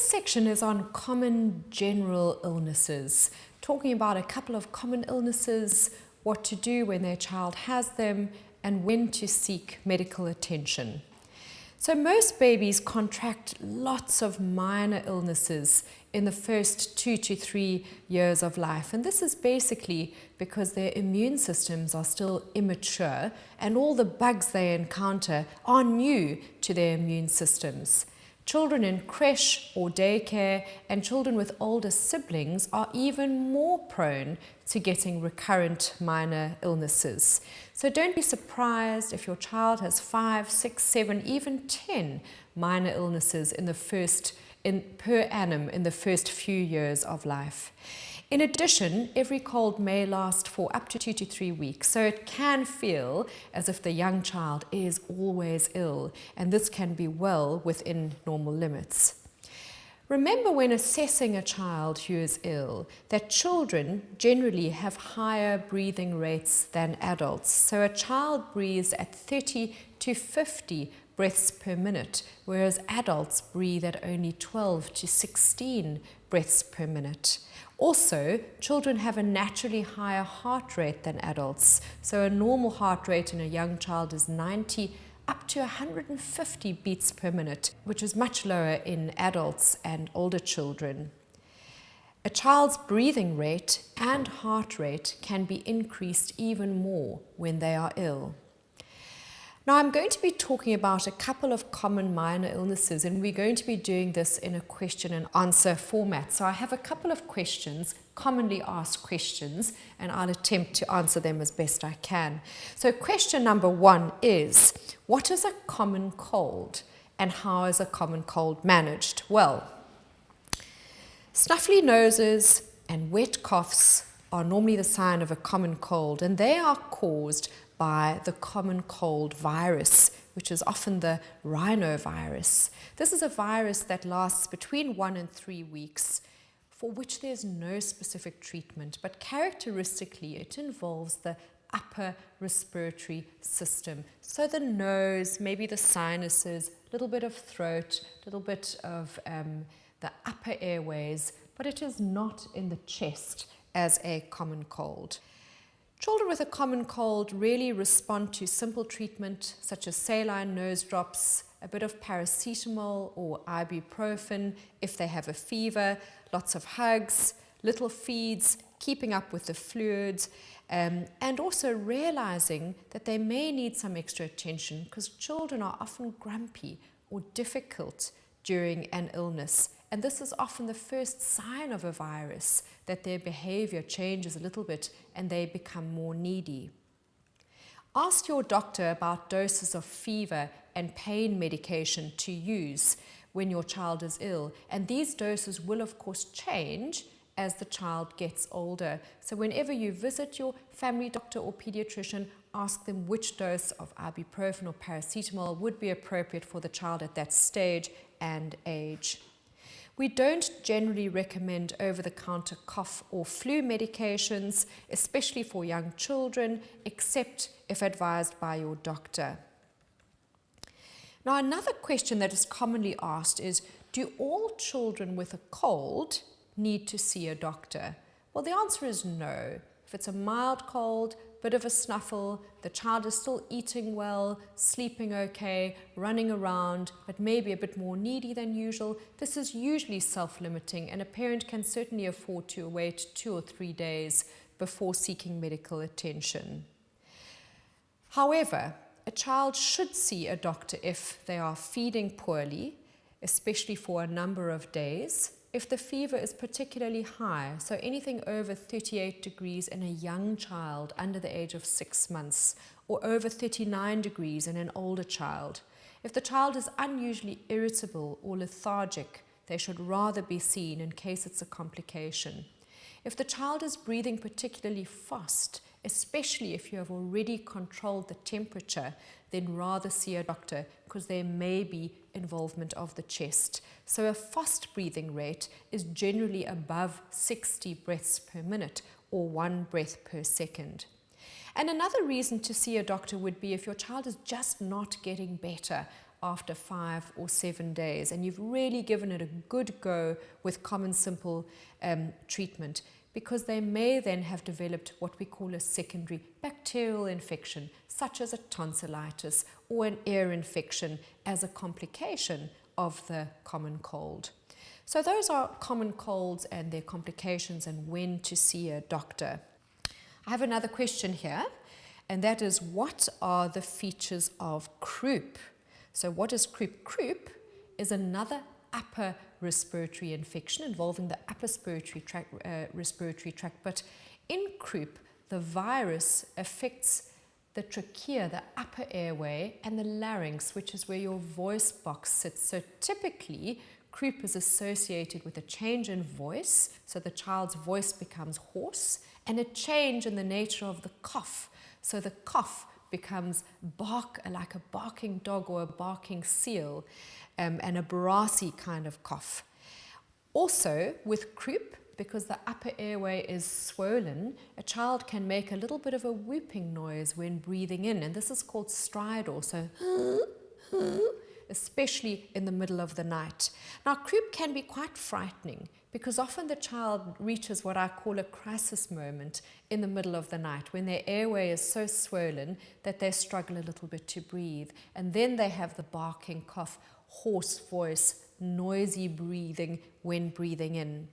this section is on common general illnesses, talking about a couple of common illnesses, what to do when their child has them, and when to seek medical attention. So most babies contract lots of minor illnesses in the first 2 to 3 years of life, and this is basically because their immune systems are still immature and all the bugs they encounter are new to their immune systems. Children in creche or daycare and children with older siblings are even more prone to getting recurrent minor illnesses. So don't be surprised if your child has 5, 6, 7, even 10 minor illnesses per annum in the first few years of life. In addition, every cold may last for up to 2 to 3 weeks, so it can feel as if the young child is always ill, and this can be well within normal limits. Remember when assessing a child who is ill that children generally have higher breathing rates than adults. So a child breathes at 30 to 50 breaths per minute, whereas adults breathe at only 12 to 16 breaths per minute. Also, children have a naturally higher heart rate than adults. So a normal heart rate in a young child is 90 up to 150 beats per minute, which is much lower in adults and older children. A child's breathing rate and heart rate can be increased even more when they are ill. Now I'm going to be talking about a couple of common minor illnesses, and we're going to be doing this in a question and answer format. So I have a couple of questions, commonly asked questions, and I'll attempt to answer them as best I can. So question number 1 is, what is a common cold and how is a common cold managed? Well, snuffly noses and wet coughs are normally the sign of a common cold, and they are caused by the common cold virus, which is often the rhinovirus. This is a virus that lasts between 1 and 3 weeks, for which there's no specific treatment, but characteristically it involves the upper respiratory system. So the nose, maybe the sinuses, a little bit of throat, a little bit of the upper airways, but it is not in the chest as a common cold. Children with a common cold really respond to simple treatment such as saline nose drops, a bit of paracetamol or ibuprofen if they have a fever, lots of hugs, little feeds, keeping up with the fluids, and also realizing that they may need some extra attention because children are often grumpy or difficult during an illness. And this is often the first sign of a virus, that their behavior changes a little bit and they become more needy. Ask your doctor about doses of fever and pain medication to use when your child is ill. And these doses will of course change as the child gets older. So whenever you visit your family doctor or pediatrician, ask them which dose of ibuprofen or paracetamol would be appropriate for the child at that stage and age. We don't generally recommend over-the-counter cough or flu medications, especially for young children, except if advised by your doctor. Now, another question that is commonly asked is, do all children with a cold need to see a doctor? Well, the answer is no. If it's a mild cold, bit of a snuffle, the child is still eating well, sleeping okay, running around, but maybe a bit more needy than usual, this is usually self-limiting, and a parent can certainly afford to wait 2 or 3 days before seeking medical attention. However, a child should see a doctor if they are feeding poorly, especially for a number of days, if the fever is particularly high, so anything over 38 degrees in a young child under the age of 6 months, or over 39 degrees in an older child. If the child is unusually irritable or lethargic, they should rather be seen in case it's a complication. If the child is breathing particularly fast, especially if you have already controlled the temperature, then rather see a doctor because there may be involvement of the chest. So a fast breathing rate is generally above 60 breaths per minute or 1 breath per second. And another reason to see a doctor would be if your child is just not getting better after 5 or 7 days, and you've really given it a good go with common simple treatment, because they may then have developed what we call a secondary bacterial infection, such as a tonsillitis or an ear infection as a complication of the common cold. So those are common colds and their complications and when to see a doctor. I have another question here, and that is, what are the features of croup? So what is croup? Croup is another upper respiratory infection involving the upper respiratory tract, but in croup, the virus affects the trachea, the upper airway, and the larynx, which is where your voice box sits. So typically, croup is associated with a change in voice, so the child's voice becomes hoarse, and a change in the nature of the cough. So the cough becomes like a barking dog or a barking seal, and a brassy kind of cough. Also, with croup, because the upper airway is swollen, a child can make a little bit of a whooping noise when breathing in, and this is called stridor, so especially in the middle of the night. Now, croup can be quite frightening because often the child reaches what I call a crisis moment in the middle of the night, when their airway is so swollen that they struggle a little bit to breathe, and then they have the barking cough, hoarse voice, noisy breathing when breathing in.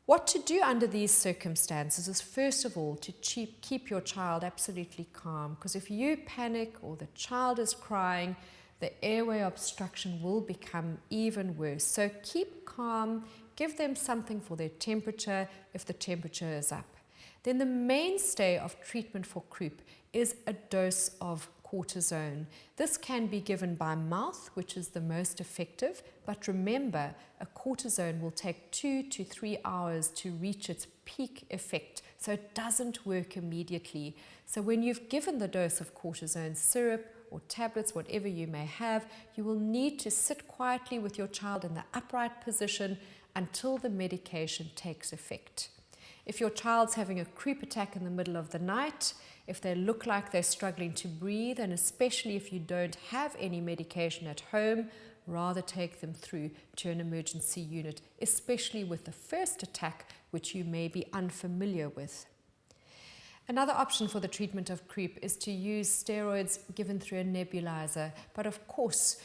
What to do under these circumstances is, first of all, to keep your child absolutely calm, because if you panic or the child is crying, the airway obstruction will become even worse. So keep calm, give them something for their temperature if the temperature is up. Then the mainstay of treatment for croup is a dose of cortisone. This can be given by mouth, which is the most effective, but remember, a cortisone will take 2 to 3 hours to reach its peak effect, so it doesn't work immediately. So when you've given the dose of cortisone syrup or tablets, whatever you may have, you will need to sit quietly with your child in the upright position until the medication takes effect. If your child's having a croup attack in the middle of the night, if they look like they're struggling to breathe, and especially if you don't have any medication at home, rather take them through to an emergency unit, especially with the first attack, which you may be unfamiliar with. Another option for the treatment of croup is to use steroids given through a nebulizer, but of course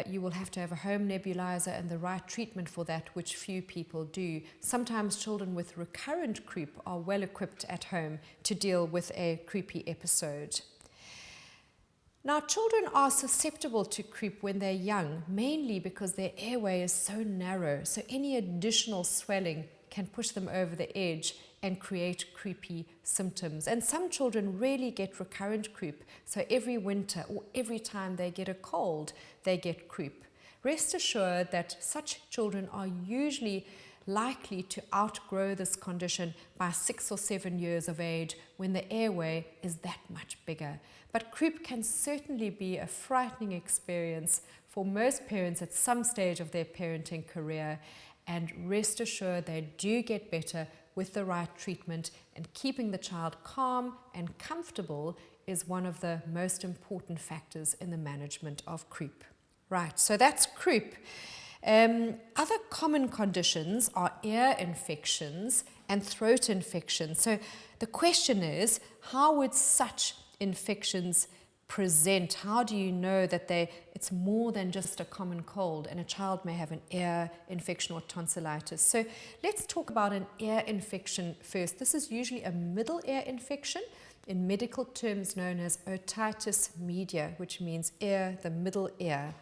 you will have to have a home nebulizer and the right treatment for that, which few people do. Sometimes children with recurrent croup are well equipped at home to deal with a croupy episode. Now, children are susceptible to croup when they're young, mainly because their airway is so narrow, so any additional swelling can push them over the edge and create croupy symptoms. And some children really get recurrent croup, so every winter or every time they get a cold, they get croup. Rest assured that such children are usually likely to outgrow this condition by 6 or 7 years of age, when the airway is that much bigger. But croup can certainly be a frightening experience for most parents at some stage of their parenting career, and rest assured they do get better with the right treatment, and keeping the child calm and comfortable is one of the most important factors in the management of croup. Right, so that's croup. Other common conditions are ear infections and throat infections. So the question is, how would such infections present? How do you know that it's more than just a common cold and a child may have an ear infection or tonsillitis? So let's talk about an ear infection first. This is usually a middle ear infection, in medical terms known as otitis media, which means ear, the middle ear.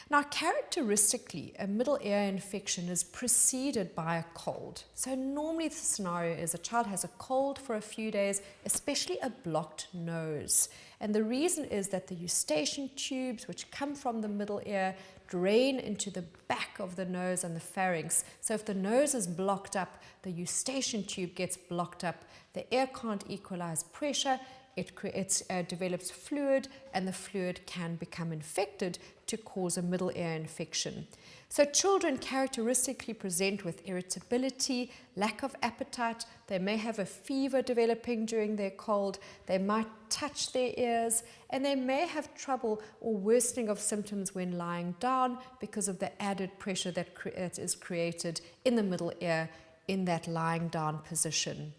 Now, characteristically, a middle ear infection is preceded by a cold. So normally the scenario is a child has a cold for a few days, especially a blocked nose. And the reason is that the eustachian tubes, which come from the middle ear, drain into the back of the nose and the pharynx. So if the nose is blocked up, the eustachian tube gets blocked up, the ear can't equalize pressure, it develops fluid, and the fluid can become infected to cause a middle ear infection. So children characteristically present with irritability, lack of appetite. They may have a fever developing during their cold. They might touch their ears, and they may have trouble or worsening of symptoms when lying down because of the added pressure that is created in the middle ear in that lying down position.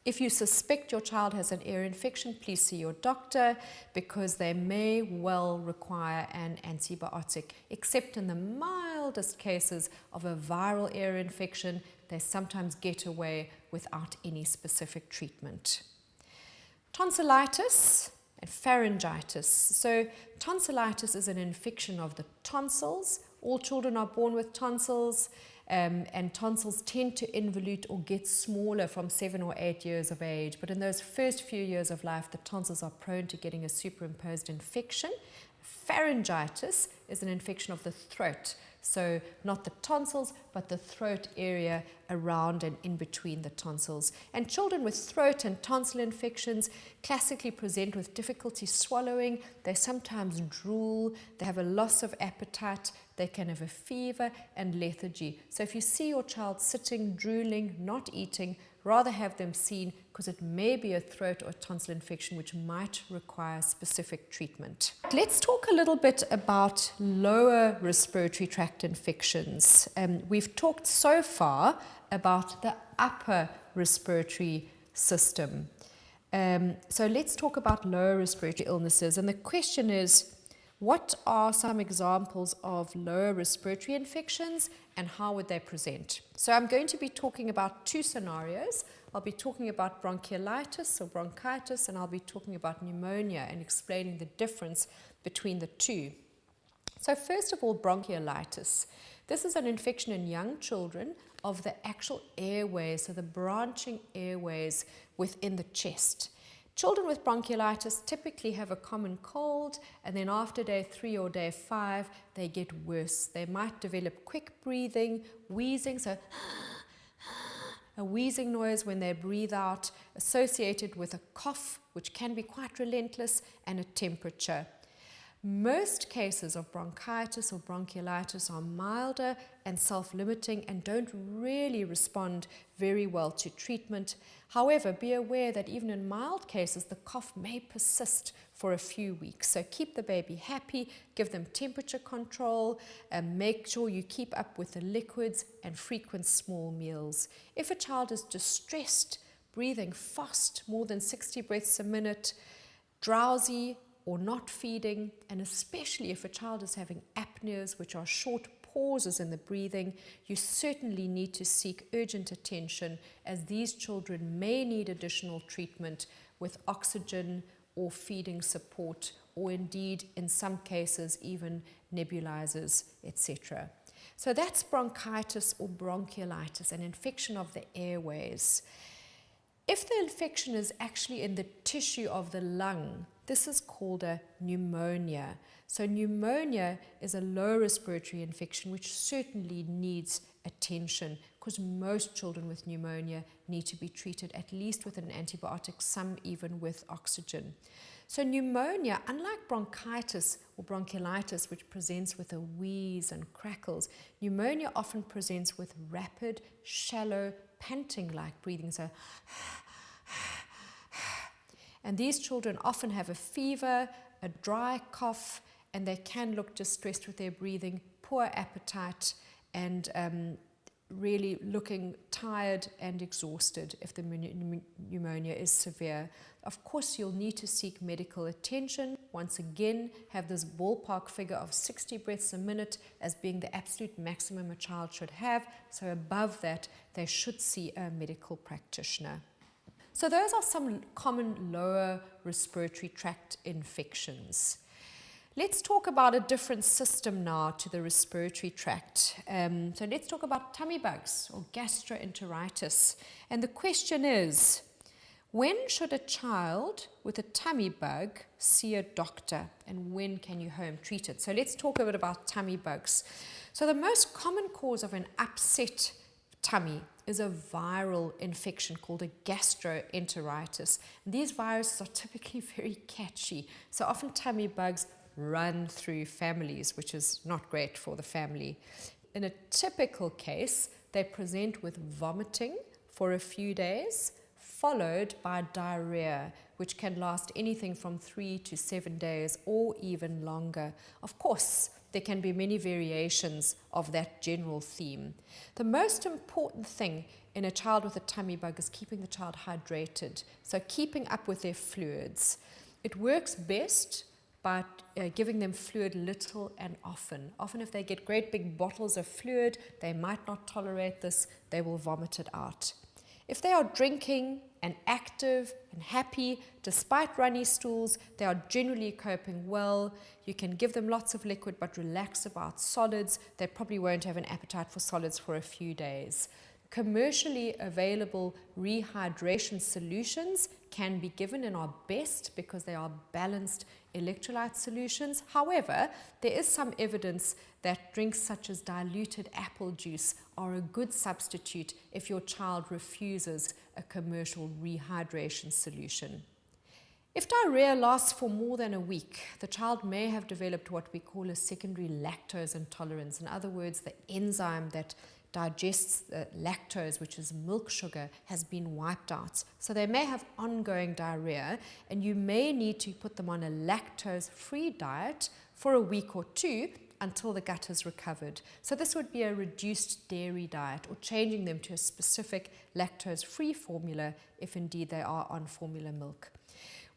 If you suspect your child has an ear infection, please see your doctor, because they may well require an antibiotic. Except in the mildest cases of a viral ear infection, they sometimes get away without any specific treatment. Tonsillitis and pharyngitis. So tonsillitis is an infection of the tonsils. All children are born with tonsils. And tonsils tend to involute or get smaller from 7 or 8 years of age. But in those first few years of life, the tonsils are prone to getting a superimposed infection. Pharyngitis is an infection of the throat. So not the tonsils, but the throat area around and in between the tonsils. And children with throat and tonsil infections classically present with difficulty swallowing. They sometimes drool. They have a loss of appetite. They can have a fever and lethargy. So if you see your child sitting, drooling, not eating, rather have them seen, because it may be a throat or tonsil infection which might require specific treatment. Let's talk a little bit about lower respiratory tract infections. We've talked so far about the upper respiratory system. So let's talk about lower respiratory illnesses. And the question is, what are some examples of lower respiratory infections and how would they present? So I'm going to be talking about two scenarios. I'll be talking about bronchiolitis or bronchitis, and I'll be talking about pneumonia and explaining the difference between the two. So first of all, bronchiolitis. This is an infection in young children of the actual airways, so the branching airways within the chest. Children with bronchiolitis typically have a common cold, and then after day 3 or day 5, they get worse. They might develop quick breathing, wheezing, so a wheezing noise when they breathe out, associated with a cough, which can be quite relentless, and a temperature. Most cases of bronchitis or bronchiolitis are milder and self-limiting and don't really respond very well to treatment. However, be aware that even in mild cases, the cough may persist for a few weeks. So keep the baby happy, give them temperature control, and make sure you keep up with the liquids and frequent small meals. If a child is distressed, breathing fast, more than 60 breaths a minute, drowsy, or not feeding, and especially if a child is having apneas, which are short pauses in the breathing, you certainly need to seek urgent attention, as these children may need additional treatment with oxygen or feeding support, or indeed, in some cases, even nebulizers, etc. So that's bronchitis or bronchiolitis, an infection of the airways. If the infection is actually in the tissue of the lung, this is called a pneumonia. So pneumonia is a low respiratory infection which certainly needs attention, because most children with pneumonia need to be treated at least with an antibiotic, some even with oxygen. So pneumonia, unlike bronchitis or bronchiolitis, which presents with a wheeze and crackles, pneumonia often presents with rapid, shallow, panting-like breathing. So and these children often have a fever, a dry cough, and they can look distressed with their breathing, poor appetite, and really looking tired and exhausted if the pneumonia is severe. Of course, you'll need to seek medical attention. Once again, have this ballpark figure of 60 breaths a minute as being the absolute maximum a child should have. So above that, they should see a medical practitioner. So those are some common lower respiratory tract infections. Let's talk about a different system now to the respiratory tract. So let's talk about tummy bugs or gastroenteritis. And the question is, when should a child with a tummy bug see a doctor, and when can you home treat it? So let's talk a bit about tummy bugs. So the most common cause of an upset tummy is a viral infection called a gastroenteritis. And these viruses are typically very catchy, so often tummy bugs run through families, which is not great for the family. In a typical case, they present with vomiting for a few days, followed by diarrhea, which can last anything from 3 to 7 days or even longer. Of course, there can be many variations of that general theme. The most important thing in a child with a tummy bug is keeping the child hydrated, so keeping up with their fluids. It works best by giving them fluid little and often. Often if they get great big bottles of fluid, they might not tolerate this, they will vomit it out. If they are drinking and active and happy, despite runny stools, they are generally coping well. You can give them lots of liquid but relax about solids. They probably won't have an appetite for solids for a few days. Commercially available rehydration solutions can be given and are best because they are balanced electrolyte solutions. However, there is some evidence that drinks such as diluted apple juice are a good substitute if your child refuses a commercial rehydration solution. If diarrhea lasts for more than a week, the child may have developed what we call a secondary lactose intolerance. In other words, the enzyme that digests the lactose, which is milk sugar, has been wiped out. So they may have ongoing diarrhea, and you may need to put them on a lactose-free diet for a week or two until the gut has recovered. So this would be a reduced dairy diet or changing them to a specific lactose-free formula if indeed they are on formula milk.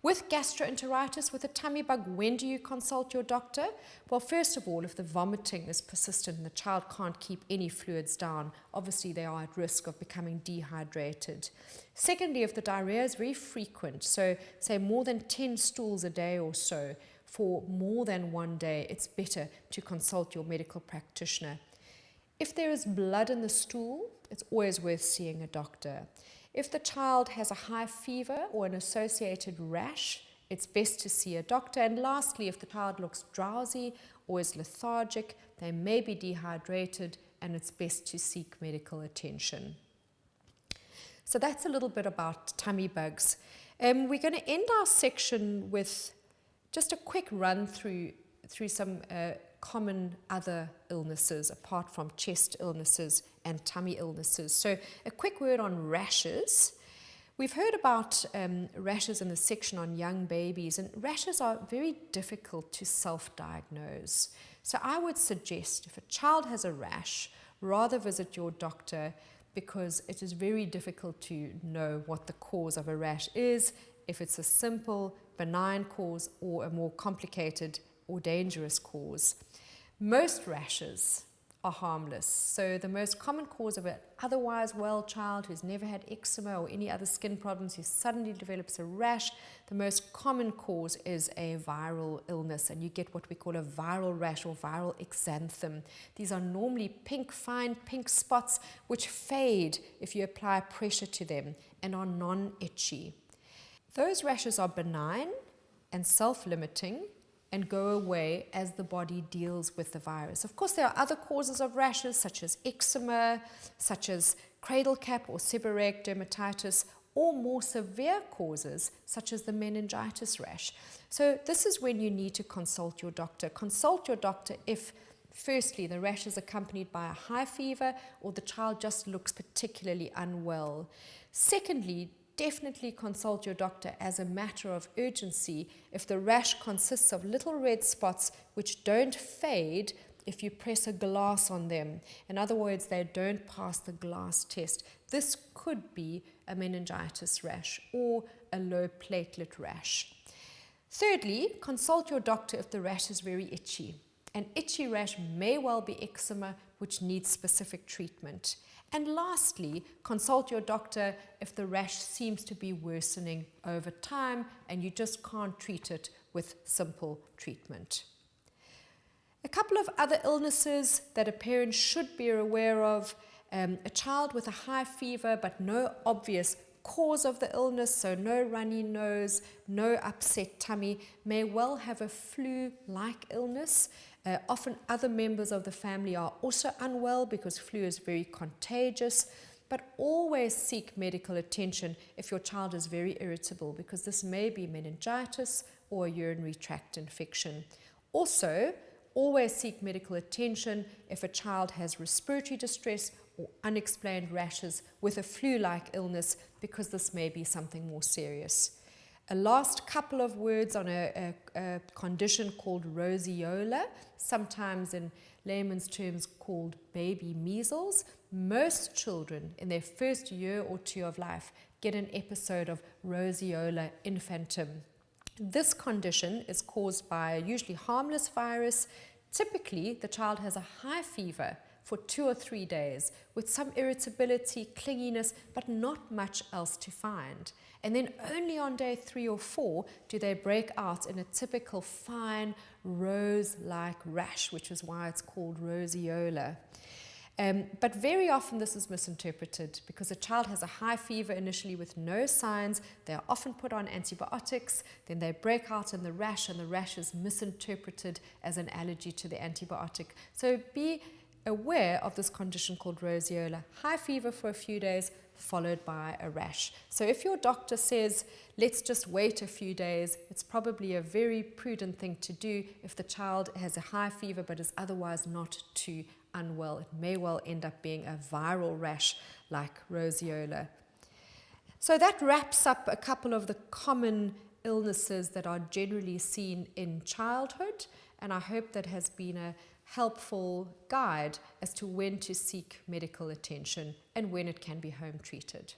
With gastroenteritis, with a tummy bug, when do you consult your doctor? Well, first of all, if the vomiting is persistent and the child can't keep any fluids down, obviously they are at risk of becoming dehydrated. Secondly, if the diarrhea is very frequent, so say more than 10 stools a day or so for more than one day, it's better to consult your medical practitioner. If there is blood in the stool, it's always worth seeing a doctor. If the child has a high fever or an associated rash, it's best to see a doctor. And lastly, if the child looks drowsy or is lethargic, they may be dehydrated and it's best to seek medical attention. So that's a little bit about tummy bugs. We're going to end our section with just a quick run through some common other illnesses apart from chest illnesses and tummy illnesses. So a quick word on rashes. We've heard about rashes in the section on young babies, and rashes are very difficult to self-diagnose. So I would suggest if a child has a rash, rather visit your doctor because it is very difficult to know what the cause of a rash is, if it's a simple, benign cause or a more complicated or dangerous cause. Most rashes are harmless. So the most common cause of an otherwise well child who's never had eczema or any other skin problems who suddenly develops a rash, the most common cause is a viral illness, and you get what we call a viral rash or viral exanthem. These are normally pink, fine pink spots which fade if you apply pressure to them and are non-itchy. Those rashes are benign and self-limiting and go away as the body deals with the virus. Of course, there are other causes of rashes, such as eczema, such as cradle cap or seborrheic dermatitis, or more severe causes, such as the meningitis rash. So this is when you need to consult your doctor. Consult your doctor if, firstly, the rash is accompanied by a high fever or the child just looks particularly unwell. Secondly, definitely consult your doctor as a matter of urgency if the rash consists of little red spots which don't fade if you press a glass on them. In other words, they don't pass the glass test. This could be a meningitis rash or a low platelet rash. Thirdly, consult your doctor if the rash is very itchy. An itchy rash may well be eczema, which needs specific treatment. And lastly, consult your doctor if the rash seems to be worsening over time and you just can't treat it with simple treatment. A couple of other illnesses that a parent should be aware of: a child with a high fever but no obvious cause of the illness, so no runny nose, no upset tummy, may well have a flu-like illness. Often other members of the family are also unwell because flu is very contagious, but always seek medical attention if your child is very irritable, because this may be meningitis or a urinary tract infection. Also, always seek medical attention if a child has respiratory distress or unexplained rashes with a flu-like illness, because this may be something more serious. A last couple of words on a condition called Roseola, sometimes in layman's terms called baby measles. Most children in their first year or two of life get an episode of Roseola infantum. This condition is caused by a usually harmless virus. Typically, the child has a high fever for 2 or 3 days with some irritability, clinginess, but not much else to find. And then only on day 3 or 4 do they break out in a typical fine rose-like rash, which is why it's called Roseola. But very often this is misinterpreted because a child has a high fever initially with no signs. They are often put on antibiotics, then they break out in the rash, and the rash is misinterpreted as an allergy to the antibiotic. So be aware of this condition called Roseola. High fever for a few days followed by a rash. So if your doctor says, let's just wait a few days, it's probably a very prudent thing to do if the child has a high fever but is otherwise not too unwell. It may well end up being a viral rash like Roseola. So that wraps up a couple of the common illnesses that are generally seen in childhood, and I hope that has been a helpful guide as to when to seek medical attention and when it can be home treated.